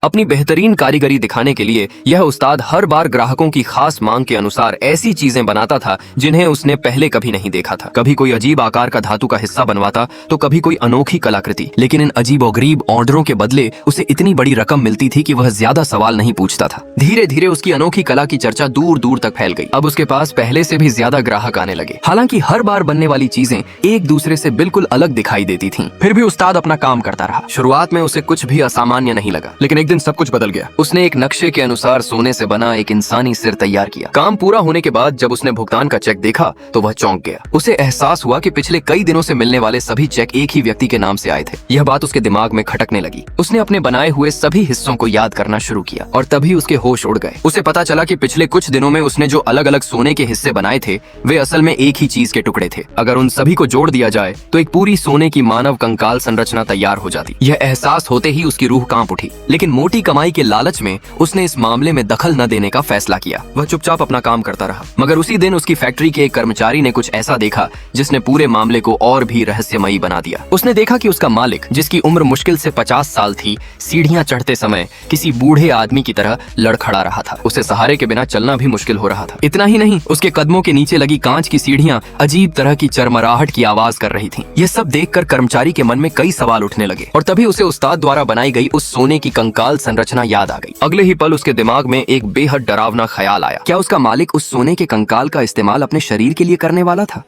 अपनी बेहतरीन कारीगरी दिखाने के लिए यह उस्ताद हर बार ग्राहकों की खास मांग के अनुसार ऐसी चीजें बनाता था जिन्हें उसने पहले कभी नहीं देखा था। कभी कोई अजीब आकार का धातु का हिस्सा बनवाता तो कभी कोई अनोखी कलाकृति। लेकिन इन अजीबोगरीब ऑर्डरों के बदले उसे इतनी बड़ी रकम मिलती थी कि वह ज्यादा सवाल नहीं पूछता था। धीरे धीरे उसकी अनोखी कला की चर्चा दूर दूर तक फैल गई। अब उसके पास पहले से भी ज्यादा ग्राहक आने लगे। हालांकि हर बार बनने वाली चीजें एक दूसरे से बिल्कुल अलग दिखाई देती थीं। फिर भी उस्ताद अपना काम करता रहा। शुरुआत में उसे कुछ भी असामान्य नहीं लगा, लेकिन एक दिन सब कुछ बदल गया। उसने एक नक्शे के अनुसार सोने से बना एक इंसानी सिर तैयार किया। काम पूरा होने के बाद जब उसने भुगतान का चेक देखा तो वह चौंक गया। उसे एहसास हुआ कि पिछले कई दिनों से मिलने वाले सभी चेक एक ही व्यक्ति के नाम से आए थे। यह बात उसके दिमाग में खटकने लगी। उसने अपने बनाए हुए सभी हिस्सों को याद करना शुरू किया और तभी उसके होश उड़ गए। उसे पता चला कि पिछले कुछ दिनों में उसने जो अलग अलग सोने के हिस्से बनाए थे वे असल में एक ही चीज के टुकड़े थे। अगर उन सभी को जोड़ दिया जाए तो एक पूरी सोने की मानव कंकाल संरचना तैयार हो जाती। यह एहसास होते ही उसकी रूह कांप उठी। लेकिन मोटी कमाई के लालच में उसने इस मामले में दखल न देने का फैसला किया। वह चुपचाप अपना काम करता रहा। मगर उसी दिन उसकी फैक्ट्री के एक कर्मचारी ने कुछ ऐसा देखा जिसने पूरे मामले को और भी रहस्यमयी बना दिया। उसने देखा कि उसका मालिक, जिसकी उम्र मुश्किल से 50 साल थी, सीढ़ियां चढ़ते समय किसी बूढ़े आदमी की तरह लड़खड़ा रहा था। उसे सहारे के बिना चलना भी मुश्किल हो रहा था। इतना ही नहीं, उसके कदमों के नीचे लगी कांच की सीढ़ियां अजीब तरह की चरमराहट की आवाज कर रही थीं। यह सब देखकर कर्मचारी के मन में कई सवाल उठने लगे और तभी उसे उस्ताद द्वारा बनाई गई उस सोने की कंकाल संरचना याद आ गई। अगले ही पल उसके दिमाग में एक बेहद डरावना ख्याल आया। क्या उसका मालिक उस सोने के कंकाल का इस्तेमाल अपने शरीर के लिए करने वाला था?